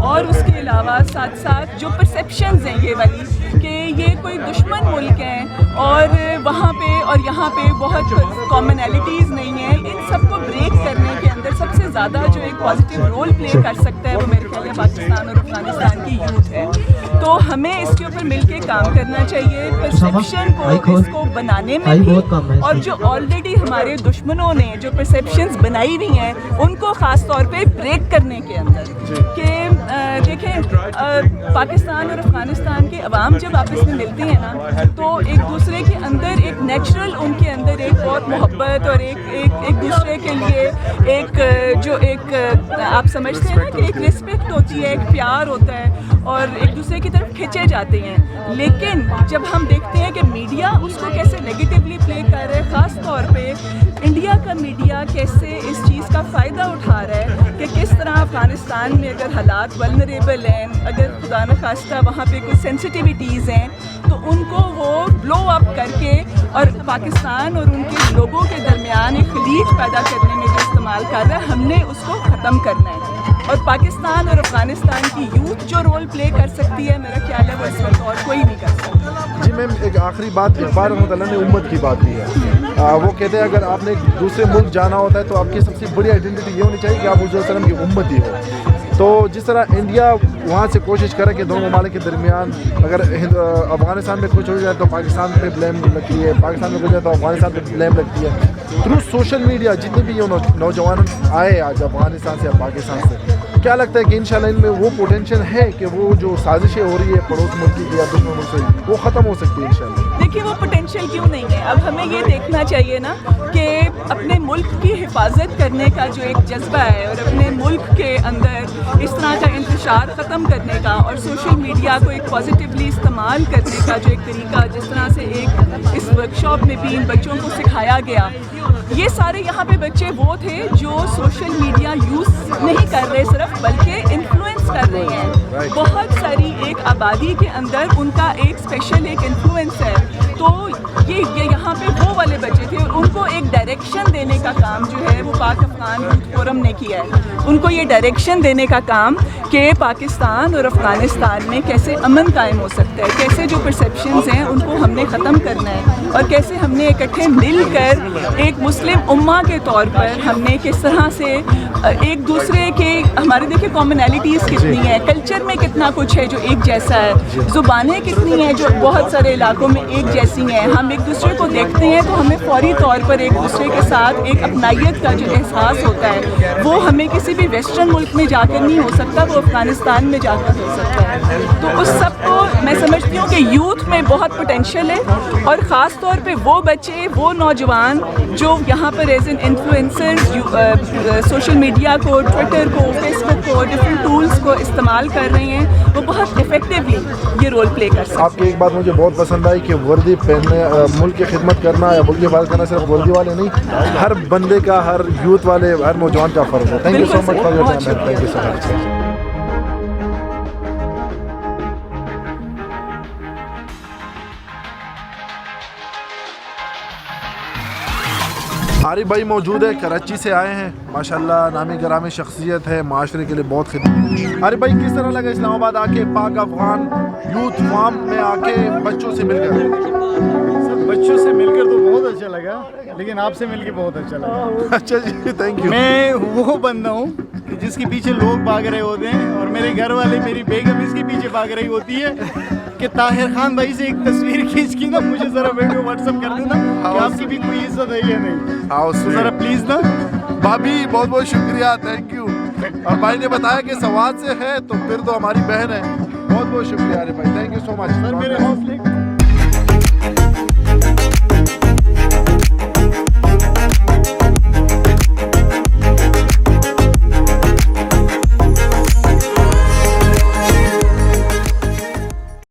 اور اس کے علاوہ ساتھ ساتھ جو پرسیپشنز ہیں یہ والی کہ یہ کوئی دشمن ملک ہیں اور وہاں پہ اور یہاں پہ بہت کامنالٹیز نہیں ہیں، ان سب کو بریک کرنے کے اندر سب سے زیادہ جو ایک پازیٹیو رول پلے کر سکتا ہے وہ میرے خیال میں پاکستان اور افغانستان کی یوتھ ہے. تو ہمیں اس کے اوپر مل کے کام کرنا چاہیے، پرسیپشن کو اس کو بنانے میں بھی، اور جو آلریڈی ہمارے دشمنوں نے جو پرسیپشنز بنائی ہوئی ہیں ان کو خاص طور پہ بریک کرنے کے اندر. کہ دیکھیں پاکستان اور افغانستان کے عوام جب آپس میں ملتے ہیں نا تو ایک دوسرے کے اندر ایک نیچرل ان کے اندر ایک بہت محبت اور ایک دوسرے کے لیے ایک جو ایک آپ سمجھتے ہیں نا کہ ایک رسپیکٹ ہوتی ہے، ایک پیار ہوتا ہے اور ایک دوسرے کی طرف کھینچے جاتے ہیں. لیکن جب ہم دیکھتے ہیں کہ میڈیا اس کو کیسے نیگیٹیولی پلے کر رہا ہے، خاص طور پہ انڈیا کا میڈیا کیسے اس چیز کا فائدہ اٹھا رہا ہے کہ کس طرح افغانستان میں اگر حالات ولنریبل ہیں، اگر خدا نخواستہ وہاں پہ کچھ سینسٹیوٹیز ہیں تو ان کو وہ بلو اپ کر کے اور پاکستان اور ان کے لوگوں کے درمیان ایک خلیج پیدا کرنے میں جو استعمال کر رہا ہے، ہم نے اس کو ختم کرنا ہے. اور پاکستان اور افغانستان کی یوتھ جو رول پلے کر سکتی ہے میرا خیال ہے وہ اس وقت اور کوئی نہیں کر سکتا. جی میم ایک آخری بات، اقبال رحمۃ اللہ نے امت کی بات کی ہے. وہ کہتے ہیں اگر آپ نے دوسرے ملک جانا ہوتا ہے تو آپ کی سب سے بڑی آئیڈینٹی یہ ہونی چاہیے کہ آپ حضور صلی اللہ علیہ وسلم کی امت ہی ہو. تو جس طرح انڈیا وہاں سے کوشش کرے کہ دونوں ممالک کے درمیان اگر افغانستان میں کچھ ہو جائے تو پاکستان پہ بلیم لگتی ہے، پاکستان میں کچھ ہو جائے تو افغانستان پہ بلیم لگتی ہے. تھرو سوشل میڈیا جتنے بھی یہ نوجوان آئے آج افغانستان سے یا پاکستان سے، کیا لگتا ہے کہ انشاءاللہ ان میں وہ پوٹینشیل ہے کہ وہ جو سازشیں ہو رہی ہے پڑوس ملک کی یا دشمن ملک سے وہ ختم ہو سکتی ہے انشاءاللہ؟ دیکھیے وہ پوٹینشیل کیوں نہیں ہے، اب ہمیں یہ دیکھنا چاہیے نا کہ اپنے ملک کی حفاظت کرنے کا جو ایک جذبہ ہے اور اپنے ملک کے اندر اس طرح کا انتشار ختم کرنے کا اور سوشل میڈیا کو ایک پازیٹیولی استعمال کرنے کا جو ایک طریقہ جس طرح سے ایک اس ورکشاپ میں بھی ان بچوں کو سکھایا گیا، یہ سارے یہاں پہ بچے وہ تھے جو سوشل میڈیا یوز نہیں کر رہے صرف بلکہ انفلوئنس کر رہے ہیں. بہت ساری ایک آبادی کے اندر ان کا ایک اسپیشل ایک انفلوئنس ہے. تو یہ یہاں پہ وہ والے بچے تھے اور ان کو ایک ڈائریکشن دینے کا کام جو ہے وہ پاک افغان یوتھ فورم نے کیا ہے. ان کو یہ ڈائریکشن دینے کا کام کہ پاکستان اور افغانستان میں کیسے امن قائم ہو سکتا ہے، کیسے جو پرسیپشنز ہیں ان کو ہم نے ختم کرنا ہے اور کیسے ہم نے اکٹھے مل کر ایک مسلم امہ کے طور پر ہم نے کس طرح سے ایک دوسرے کے ہمارے دیکھیں کامنالٹیز کتنی ہیں، کلچر میں کتنا کچھ ہے جو ایک جیسا ہے، زبانیں کتنی ہیں جو بہت سارے علاقوں میں ایک جیسی ہیں. ہم ایک دوسرے کو دیکھتے ہیں تو ہمیں فوری طور پر ایک دوسرے کے ساتھ ایک اپنائیت کا جو احساس ہوتا ہے وہ ہمیں کسی بھی ویسٹرن ملک میں جا کر نہیں ہو سکتا، وہ افغانستان میں جا کر ہو سکتا ہے. تو اس سب کو میں سمجھتی ہوں کہ یوتھ میں بہت پوٹینشیل ہے اور خاص طور پہ وہ بچے وہ نوجوان جو یہاں پر as an influencer social media کو، ٹویٹر کو، فیس بک کو، ڈفرینٹ ٹولس کو استعمال کر رہے ہیں وہ بہت افیکٹولی یہ رول پلے کر سکتے ہیں. آپ کی ایک بات مجھے بہت پسند آئی کہ وردی پہننے، ملک کی خدمت کرنا یا ملک کی حفاظت کرنا صرف وردی والے نہیں، ہر بندے کا، ہر یوتھ والے، ہر نوجوان کا فرض ہے. Thank you so much for your time. Thank you so much. Arif بھائی موجود ہے، کراچی سے آئے ہیں، ماشاءاللہ نامی گرامی شخصیت ہے، معاشرے کے لیے بہت خدمت. عارف بھائی کس طرح لگا اسلام آباد آ کے، پاک افغان یوتھ فارم میں آ کے بچوں سے مل کر؟ بچوں سے مل کر تو بہت اچھا لگا، لیکن آپ سے مل کے بہت اچھا لگا. اچھا جی تھینک یو. میں وہ بندہ ہوں جس کے پیچھے لوگ بھاگ رہے ہوتے ہیں اور میرے گھر والے، میری بیگم اس کے پیچھے بھاگ رہی ہوتی ہے کہ طاہر خان بھائی سے ایک تصویر کھینچ کی نا مجھے ذرا ویڈیو واٹس ایپ کر دینا کہ آپ کی بھی کوئی عزت ہے یا نہیں. تو ذرا پلیز نا. بھابھی بہت بہت شکریہ، تھینک یو. اور بھائی نے بتایا کہ سوات سے ہے تو پھر تو ہماری بہن ہے. بہت بہت شکریہ عارف بھائی، تھینک یو سو مچ. سر میرے حوصلے